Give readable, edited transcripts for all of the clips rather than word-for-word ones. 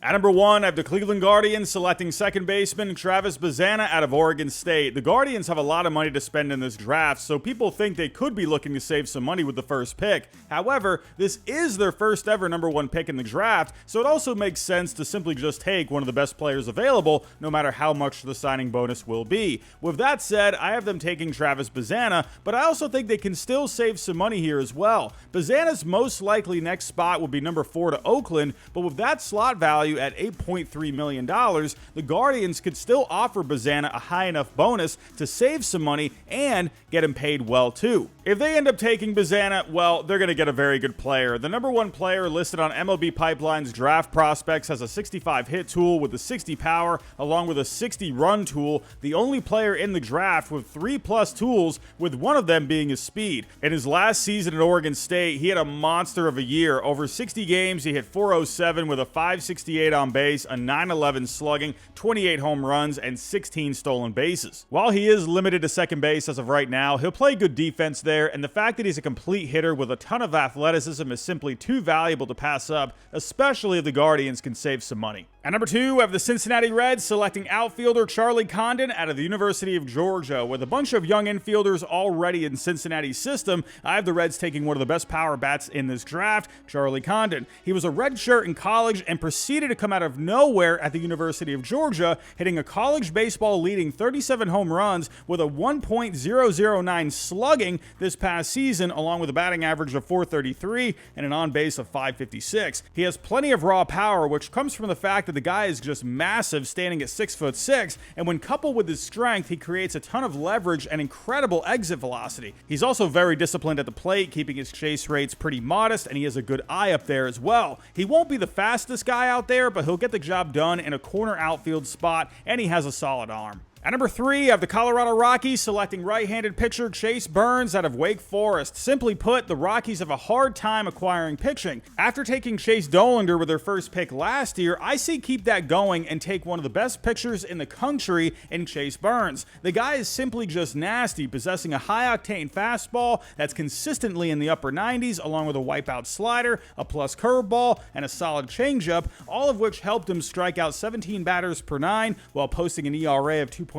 At number 1, I have the Cleveland Guardians selecting second baseman Travis Bazzana out of Oregon State. The Guardians have a lot of money to spend in this draft, so people think they could be looking to save some money with the first pick. However, this is their first ever number 1 pick in the draft, so it also makes sense to simply just take one of the best players available, no matter how much the signing bonus will be. With that said, I have them taking Travis Bazzana, but I also think they can still save some money here as well. Bazzana's most likely next spot would be number 4 to Oakland, but with that slot value at $8.3 million, the Guardians could still offer Bazzana a high enough bonus to save some money and get him paid well too. If they end up taking Bazzana, well, they're going to get a very good player. The number 1 player listed on MLB Pipeline's draft prospects has a 65 hit tool with a 60 power along with a 60 run tool, the only player in the draft with 3+ tools, with one of them being his speed. In his last season at Oregon State, he had a monster of a year. Over 60 games, he hit .407 with a .568 on base, a .911 slugging, 28 home runs, and 16 stolen bases. While he is limited to second base as of right now, he'll play good defense there, and the fact that he's a complete hitter with a ton of athleticism is simply too valuable to pass up, especially if the Guardians can save some money. At number 2, we have the Cincinnati Reds selecting outfielder Charlie Condon out of the University of Georgia. With a bunch of young infielders already in Cincinnati's system, I have the Reds taking one of the best power bats in this draft, Charlie Condon. He was a redshirt in college and proceeded to come out of nowhere at the University of Georgia, hitting a college baseball leading 37 home runs with a 1.009 slugging this past season, along with a batting average of .433 and an on-base of .556. He has plenty of raw power, which comes from the fact that the guy is just massive, standing at 6'6", and when coupled with his strength, he creates a ton of leverage and incredible exit velocity. He's also very disciplined at the plate, keeping his chase rates pretty modest, and he has a good eye up there as well. He won't be the fastest guy out there, but he'll get the job done in a corner outfield spot, and he has a solid arm. At number 3, I have the Colorado Rockies selecting right-handed pitcher Chase Burns out of Wake Forest. Simply put, the Rockies have a hard time acquiring pitching. After taking Chase Dollander with their first pick last year, I say keep that going and take one of the best pitchers in the country in Chase Burns. The guy is simply just nasty, possessing a high-octane fastball that's consistently in the upper 90s, along with a wipeout slider, a plus curveball, and a solid changeup, all of which helped him strike out 17 batters per 9 while posting an ERA of 2.70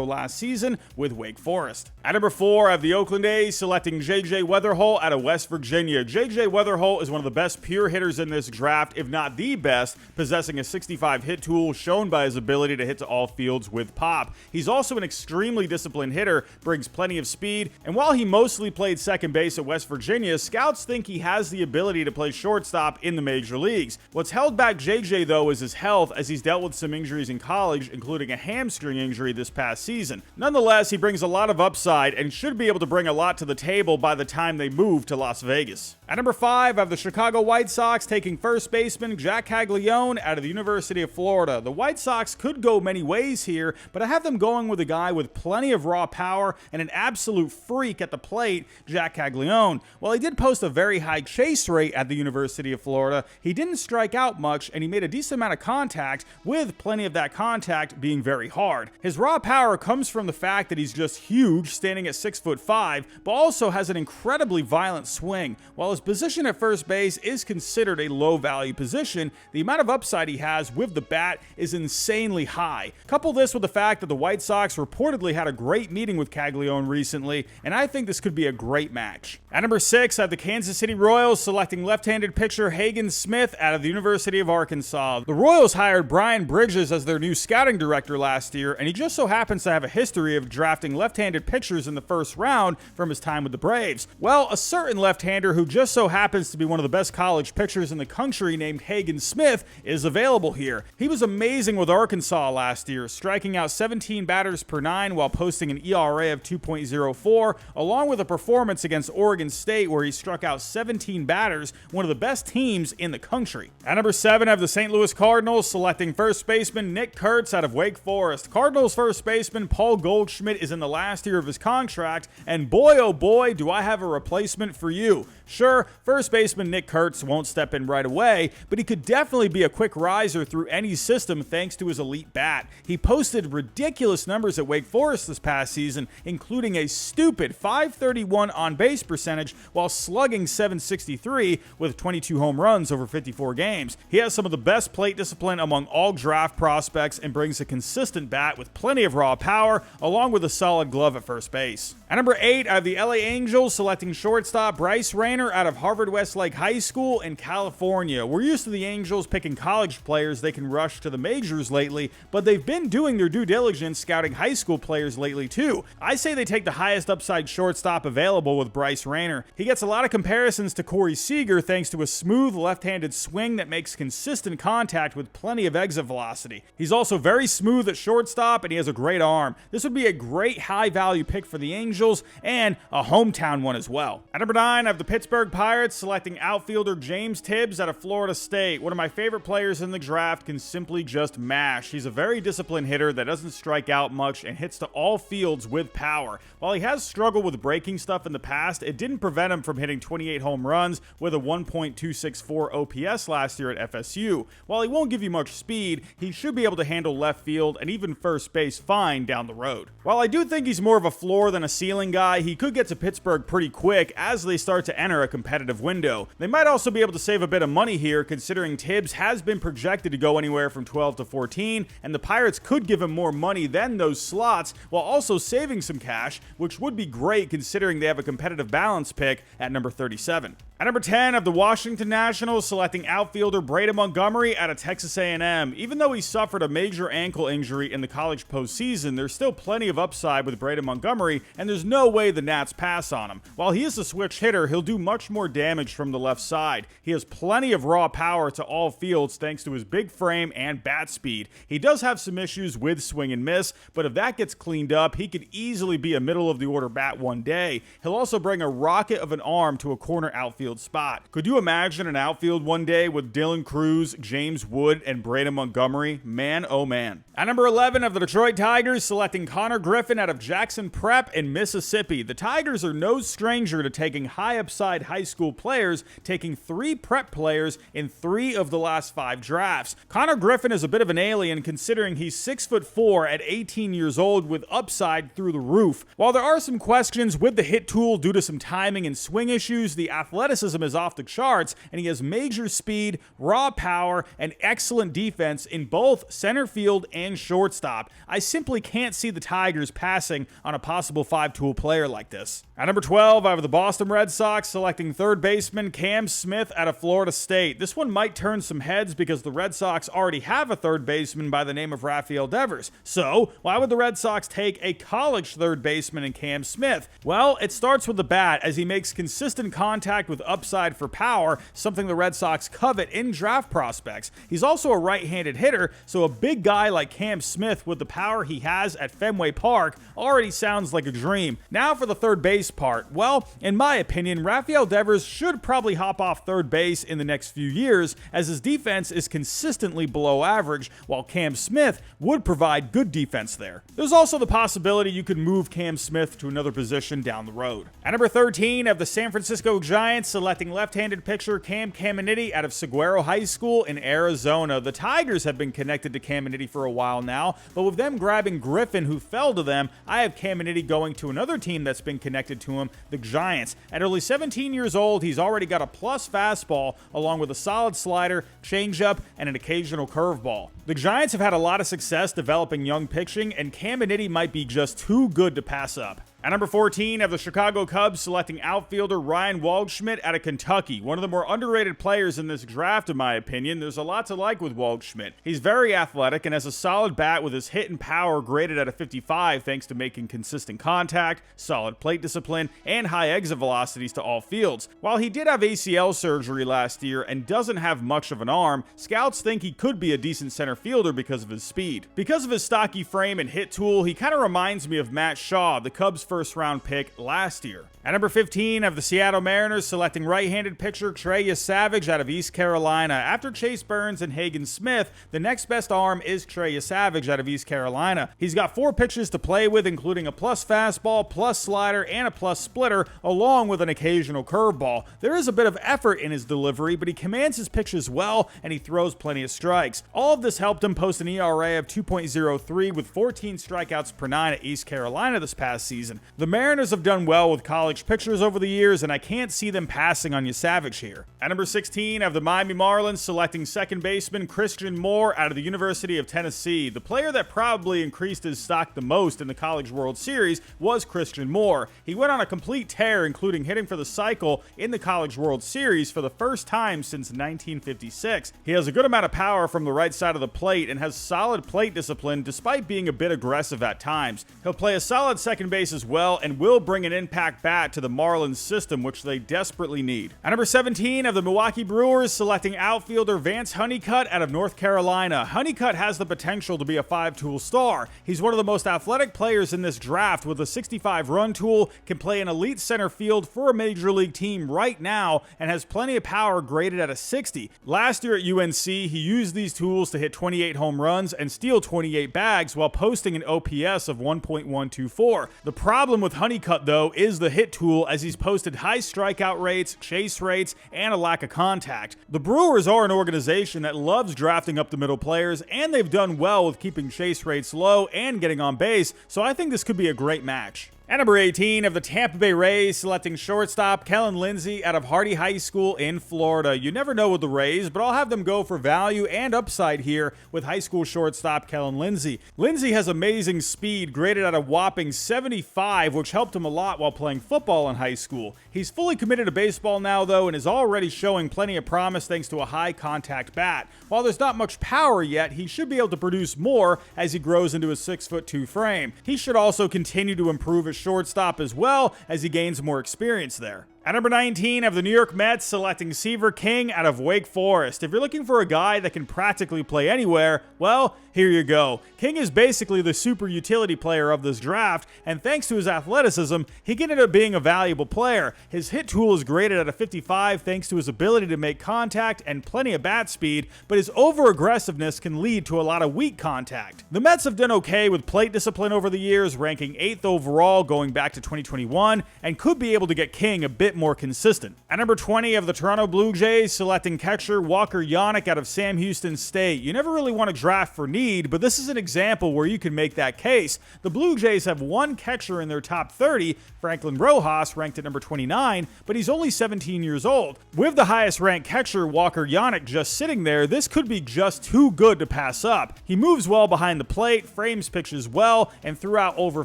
last season with Wake Forest. At number 4, I have the Oakland A's selecting J.J. Weatherholt out of West Virginia. J.J. Weatherholt is one of the best pure hitters in this draft, if not the best, possessing a 65 hit tool shown by his ability to hit to all fields with pop. He's also an extremely disciplined hitter, brings plenty of speed, and while he mostly played second base at West Virginia, scouts think he has the ability to play shortstop in the major leagues. What's held back J.J. though is his health, as he's dealt with some injuries in college, including a hamstring injury this past season. Nonetheless, he brings a lot of upside and should be able to bring a lot to the table by the time they move to Las Vegas. At number 5, I have the Chicago White Sox taking first baseman Jack Caglione out of the University of Florida. The White Sox could go many ways here, but I have them going with a guy with plenty of raw power and an absolute freak at the plate, Jack Caglione. While he did post a very high chase rate at the University of Florida, he didn't strike out much and he made a decent amount of contact, with plenty of that contact being very hard. His raw power comes from the fact that he's just huge, standing at 6'5", but also has an incredibly violent swing. While his position at first base is considered a low-value position, the amount of upside he has with the bat is insanely high. Couple this with the fact that the White Sox reportedly had a great meeting with Caglione recently, and I think this could be a great match. At number 6, I have the Kansas City Royals selecting left-handed pitcher Hagen Smith out of the University of Arkansas. The Royals hired Brian Bridges as their new scouting director last year, and he just so happens to have a history of drafting left-handed pitchers in the first round from his time with the Braves. Well, a certain left-hander who just so happens to be one of the best college pitchers in the country named Hagen Smith is available here. He was amazing with Arkansas last year, striking out 17 batters per 9 while posting an ERA of 2.04, along with a performance against Oregon State where he struck out 17 batters, one of the best teams in the country. At number 7, I have the St. Louis Cardinals selecting first baseman Nick Kurtz out of Wake Forest. Cardinals Cardinals first baseman Paul Goldschmidt is in the last year of his contract, and boy oh boy do I have a replacement for you. Sure, first baseman Nick Kurtz won't step in right away, but he could definitely be a quick riser through any system thanks to his elite bat. He posted ridiculous numbers at Wake Forest this past season, including a stupid .531 on-base percentage while slugging .763 with 22 home runs over 54 games. He has some of the best plate discipline among all draft prospects and brings a consistent bat with plenty of raw power, along with a solid glove at first base. At number 8, I have the LA Angels selecting shortstop Bryce Rayner out of Harvard Westlake High School in California. We're used to the Angels picking college players they can rush to the majors lately, but they've been doing their due diligence scouting high school players lately too. I say they take the highest upside shortstop available with Bryce Rayner. He gets a lot of comparisons to Corey Seager thanks to a smooth left-handed swing that makes consistent contact with plenty of exit velocity. He's also very smooth at shortstop, and he has a great arm. This would be a great high-value pick for the Angels, and a hometown one as well. At number 9, I have the Pittsburgh Pirates selecting outfielder James Tibbs out of Florida State. One of my favorite players in the draft, can simply just mash. He's a very disciplined hitter that doesn't strike out much and hits to all fields with power. While he has struggled with breaking stuff in the past, it didn't prevent him from hitting 28 home runs with a 1.264 OPS last year at FSU. While he won't give you much speed, he should be able to handle left field and even first base fine down the road. While I do think he's more of a floor than a ceiling guy, he could get to Pittsburgh pretty quick as they start to enter a competitive window. They might also be able to save a bit of money here, considering Tibbs has been projected to go anywhere from 12 to 14, and the Pirates could give him more money than those slots while also saving some cash, which would be great considering they have a competitive balance pick at number 37. At number 10 of the Washington Nationals selecting outfielder Brady Montgomery out of Texas A&M. Even though he suffered a major ankle injury in the college postseason, there's still plenty of upside with Brady Montgomery, and there's no way the Nats pass on him. While he is a switch hitter, he'll do much more damage from the left side. He has plenty of raw power to all fields thanks to his big frame and bat speed. He does have some issues with swing and miss, but if that gets cleaned up, he could easily be a middle of the order bat one day. He'll also bring a rocket of an arm to a corner outfield spot. Could you imagine an outfield one day with Dylan Cruz, James Wood, and Brady Montgomery? Man, oh man. At number 11 of the Detroit Tigers selecting Connor Griffin out of Jackson Prep in Mississippi. The Tigers are no stranger to taking high upside high school players, taking 3 prep players in 3 of the last 5 drafts. Connor Griffin is a bit of an alien considering he's 6'4" at 18 years old with upside through the roof. While there are some questions with the hit tool due to some timing and swing issues, the athleticism is off the charts, and he has major speed, raw power, and excellent defense in both center field and shortstop. I simply can't see the Tigers passing on a possible 5-tool player like this. At number 12, I have the Boston Red Sox selecting third baseman Cam Smith out of Florida State. This one might turn some heads because the Red Sox already have a third baseman by the name of Rafael Devers. So, why would the Red Sox take a college third baseman in Cam Smith? Well, it starts with the bat as he makes consistent contact with upside for power, something the Red Sox covet in draft prospects. He's also a right-handed hitter, so a big guy like Cam Smith with the power he has at Fenway Park already sounds like a dream. Now for the third base part. Well, in my opinion, Rafael Devers should probably hop off third base in the next few years as his defense is consistently below average, while Cam Smith would provide good defense there. There's also the possibility you could move Cam Smith to another position down the road. At number 13 of the San Francisco Giants selecting left-handed pitcher Cam Caminiti out of Saguaro High School in Arizona. The Tigers have been connected to Caminiti for a while now, but with them grabbing Griffin, who fell to them, I have Caminiti going to another team that's been connected to him, the Giants. At only 17 years old, he's already got a plus fastball along with a solid slider, changeup, and an occasional curveball. The Giants have had a lot of success developing young pitching, and Caminiti might be just too good to pass up. At number 14, of the Chicago Cubs selecting outfielder Ryan Waldschmidt out of Kentucky. One of the more underrated players in this draft, in my opinion. There's a lot to like with Waldschmidt. He's very athletic and has a solid bat with his hit and power graded at a 55 thanks to making consistent contact, solid plate discipline, and high exit velocities to all fields. While he did have ACL surgery last year and doesn't have much of an arm, scouts think he could be a decent center fielder because of his speed. Because of his stocky frame and hit tool, he kind of reminds me of Matt Shaw, the Cubs first-round pick last year. At number 15 of the Seattle Mariners, selecting right-handed pitcher Trey Yesavage out of East Carolina. After Chase Burns and Hagen Smith, the next best arm is Trey Yesavage out of East Carolina. He's got 4 pitches to play with, including a plus fastball, plus slider, and a plus splitter, along with an occasional curveball. There is a bit of effort in his delivery, but he commands his pitches well, and he throws plenty of strikes. All of this helped him post an ERA of 2.03 with 14 strikeouts per 9 at East Carolina this past season. The Mariners have done well with college pitchers over the years, and I can't see them passing on Yesavage here. At number 16 of the Miami Marlins, selecting second baseman Christian Moore out of the University of Tennessee. The player that probably increased his stock the most in the College World Series was Christian Moore. He went on a complete tear, including hitting for the cycle in the College World Series for the first time since 1956. He has a good amount of power from the right side of the plate and has solid plate discipline despite being a bit aggressive at times. He'll play a solid second base as well and will bring an impact bat to the Marlins system, which they desperately need. At number 17 of the Milwaukee Brewers, selecting outfielder Vance Honeycutt out of North Carolina. Honeycutt has the potential to be a 5-tool star. He's one of the most athletic players in this draft with a 65-run tool, can play an elite center field for a major league team right now, and has plenty of power graded at a 60. Last year at UNC, he used these tools to hit 28 home runs and steal 28 bags while posting an OPS of 1.124. The problem with Honeycutt, though, is the hit tool, as he's posted high strikeout rates, chase rates, and a lack of contact. The Brewers are an organization that loves drafting up the middle players, and they've done well with keeping chase rates low and getting on base, so I think this could be a great match. At number 18 of the Tampa Bay Rays, selecting shortstop Kellen Lindsey out of Hardy High School in Florida. You never know with the Rays, but I'll have them go for value and upside here with high school shortstop Kellen Lindsey. Lindsey has amazing speed, graded at a whopping 75, which helped him a lot while playing football in high school. He's fully committed to baseball now, though, and is already showing plenty of promise thanks to a high contact bat. While there's not much power yet, he should be able to produce more as he grows into a 6'2" frame. He should also continue to improve his shortstop as well as he gains more experience there. At number 19 of the New York Mets, selecting Seaver King out of Wake Forest. If you're looking for a guy that can practically play anywhere, well, here you go. King is basically the super utility player of this draft, and thanks to his athleticism, he can end up being a valuable player. His hit tool is graded at a 55 thanks to his ability to make contact and plenty of bat speed, but his over-aggressiveness can lead to a lot of weak contact. The Mets have done okay with plate discipline over the years, ranking 8th overall going back to 2021, and could be able to get King a bit more consistent. At number 20 of the Toronto Blue Jays, selecting catcher Walker Yannick out of Sam Houston State. You never really want to draft for need, but this is an example where you can make that case. The Blue Jays have one catcher in their top 30, Franklin Rojas, ranked at number 29, but he's only 17 years old. With the highest ranked catcher, Walker Yannick, just sitting there, this could be just too good to pass up. He moves well behind the plate, frames pitches well, and threw out over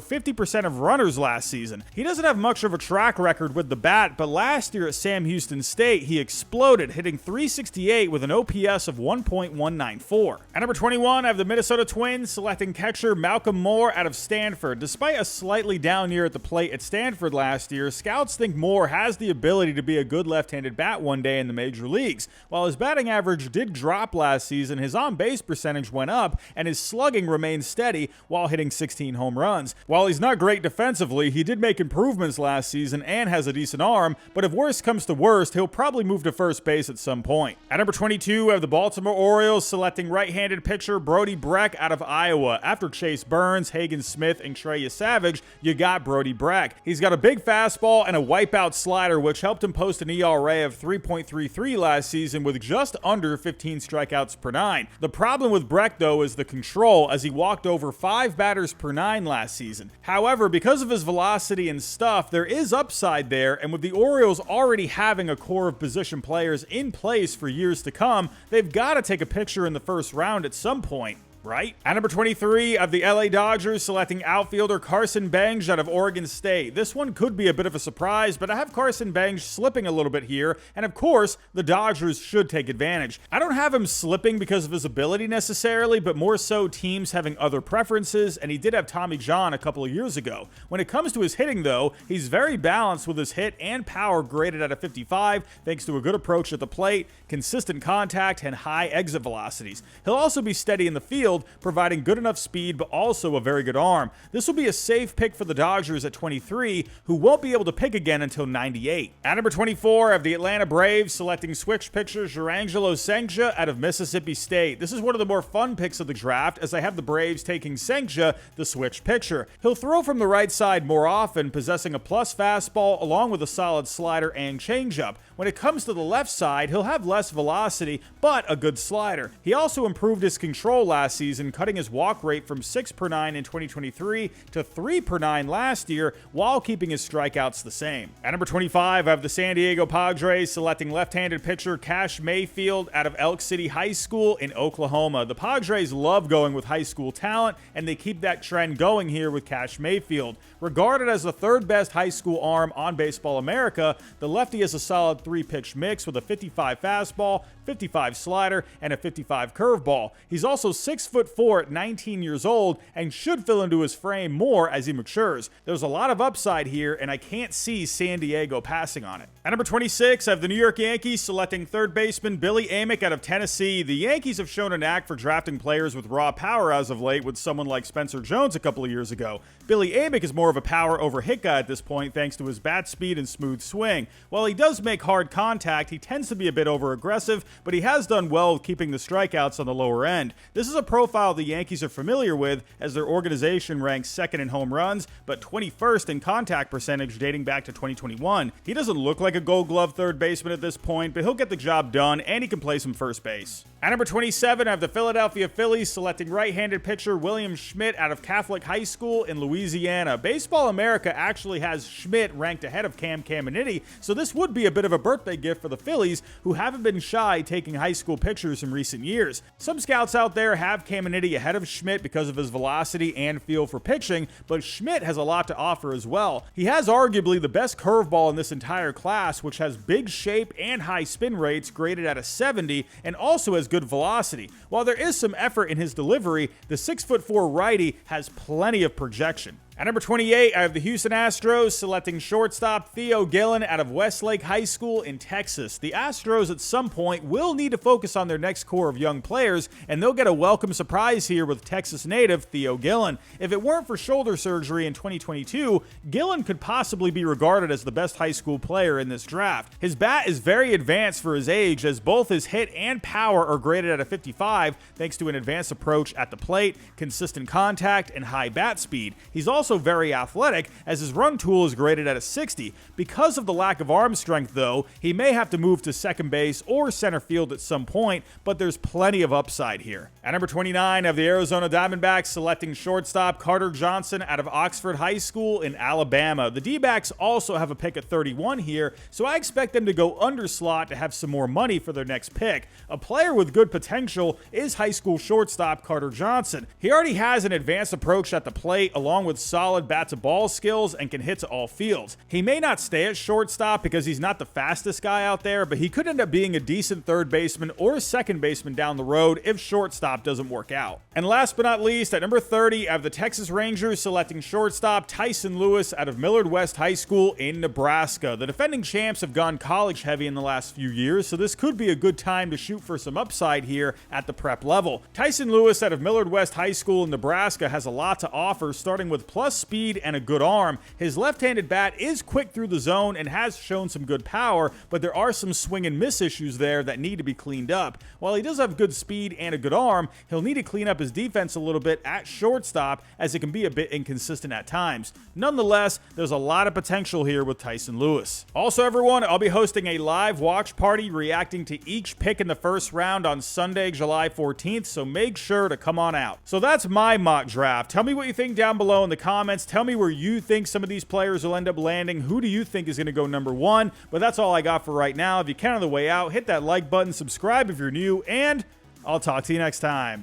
50% of runners last season. He doesn't have much of a track record with the bat, but last year at Sam Houston State, he exploded, hitting .368 with an OPS of 1.194. At number 21, I have the Minnesota Twins, selecting catcher Malcolm Moore out of Stanford. Despite a slightly down year at the plate at Stanford last year, scouts think Moore has the ability to be a good left-handed bat one day in the major leagues. While his batting average did drop last season, his on-base percentage went up, and his slugging remained steady while hitting 16 home runs. While he's not great defensively, he did make improvements last season and has a decent arm, but if worst comes to worst, he'll probably move to first base at some point. At number 22, we have the Baltimore Orioles, selecting right-handed pitcher Brody Breck out of Iowa. After Chase Burns, Hagen Smith, and Trey Yesavage, you got Brody Breck. He's got a big fastball and a wipeout slider, which helped him post an ERA of 3.33 last season with just under 15 strikeouts per 9. The problem with Breck, though, is the control, as he walked over 5 batters per 9 last season. However, because of his velocity and stuff, there is upside there, and with the Orioles already having a core of position players in place for years to come, they've got to take a picture in the first round at some point. Right? At number 23 of the LA Dodgers, selecting outfielder Carson Bench out of Oregon State. This one could be a bit of a surprise, but I have Carson Bench slipping a little bit here, and of course, the Dodgers should take advantage. I don't have him slipping because of his ability necessarily, but more so teams having other preferences, and he did have Tommy John a couple of years ago. When it comes to his hitting, though, he's very balanced with his hit and power graded at a 55, thanks to a good approach at the plate, consistent contact, and high exit velocities. He'll also be steady in the field, field, providing good enough speed but also a very good arm. This will be a safe pick for the Dodgers at 23, who won't be able to pick again until 98. At number 24, I have the Atlanta Braves selecting switch pitcher Jurangelo Cenca out of Mississippi State. This is one of the more fun picks of the draft, as I have the Braves taking Cenca, the switch pitcher. He'll throw from the right side more often, possessing a plus fastball along with a solid slider and changeup. When it comes to the left side, he'll have less velocity, but a good slider. He also improved his control last season, cutting his walk rate from 6 per 9 in 2023 to 3 per 9 last year, while keeping his strikeouts the same. At number 25, I have the San Diego Padres selecting left-handed pitcher Cash Mayfield out of Elk City High School in Oklahoma. The Padres love going with high school talent, and they keep that trend going here with Cash Mayfield. Regarded as the third best high school arm on Baseball America, the lefty has a solid 3-pitch mix with a 55 fastball, 55 slider, and a 55 curveball. He's also 6'4" at 19 years old and should fill into his frame more as he matures. There's a lot of upside here, and I can't see San Diego passing on it. At number 26, I have the New York Yankees selecting third baseman Billy Amick out of Tennessee. The Yankees have shown a knack for drafting players with raw power as of late, with someone like Spencer Jones a couple of years ago. Billy Amick is more of a power over hit guy at this point thanks to his bat speed and smooth swing. While he does make hard contact, he tends to be a bit over aggressive, but he has done well with keeping the strikeouts on the lower end. This is a profile the Yankees are familiar with, as their organization ranks second in home runs, but 21st in contact percentage dating back to 2021. He doesn't look like a Gold Glove third baseman at this point, but he'll get the job done, and he can play some first base. At number 27, I have the Philadelphia Phillies selecting right-handed pitcher William Schmidt out of Catholic High School in Louisiana. Baseball America actually has Schmidt ranked ahead of Cam Caminiti, so this would be a bit of a birthday gift for the Phillies, who haven't been shy taking high school pitchers in recent years. Some scouts out there have Caminiti ahead of Schmidt because of his velocity and feel for pitching, but Schmidt has a lot to offer as well. He has arguably the best curveball in this entire class, which has big shape and high spin rates graded at a 70, and also has good velocity. While there is some effort in his delivery, the 6'4" righty has plenty of projection. At number 28, I have the Houston Astros selecting shortstop Theo Gillen out of Westlake High School in Texas. The Astros at some point will need to focus on their next core of young players, and they'll get a welcome surprise here with Texas native Theo Gillen. If it weren't for shoulder surgery in 2022, Gillen could possibly be regarded as the best high school player in this draft. His bat is very advanced for his age, as both his hit and power are graded at a 55 thanks to an advanced approach at the plate, consistent contact, and high bat speed. He's also very athletic, as his run tool is graded at a 60. Because of the lack of arm strength, though, he may have to move to second base or center field at some point, but there's plenty of upside here. At number 29, I have the Arizona Diamondbacks selecting shortstop Carter Johnson out of Oxford High School in Alabama. The D-backs also have a pick at 31 here, so I expect them to go under slot to have some more money for their next pick. A player with good potential is high school shortstop Carter Johnson. He already has an advanced approach at the plate, along with solid bat-to-ball skills, and can hit to all fields. He may not stay at shortstop because he's not the fastest guy out there, but he could end up being a decent third baseman or second baseman down the road if shortstop doesn't work out. And last but not least, at number 30, I have the Texas Rangers selecting shortstop Tyson Lewis out of Millard West High School in Nebraska. The defending champs have gone college heavy in the last few years, so this could be a good time to shoot for some upside here at the prep level. Tyson Lewis out of Millard West High School in Nebraska has a lot to offer, starting with plus speed and a good arm. His left-handed bat is quick through the zone and has shown some good power, but there are some swing and miss issues there that need to be cleaned up. While he does have good speed and a good arm, he'll need to clean up his defense a little bit at shortstop, as it can be a bit inconsistent at times. Nonetheless, there's a lot of potential here with Tyson Lewis. Also, everyone, I'll be hosting a live watch party reacting to each pick in the first round on Sunday, July 14th, so make sure to come on out. So that's my mock draft. Tell me what you think down below in the comments. Tell me where you think some of these players will end up landing. Who do you think is going to go number one? But that's all I got for right now. If you can on the way out, hit that like button, subscribe if you're new, and I'll talk to you next time.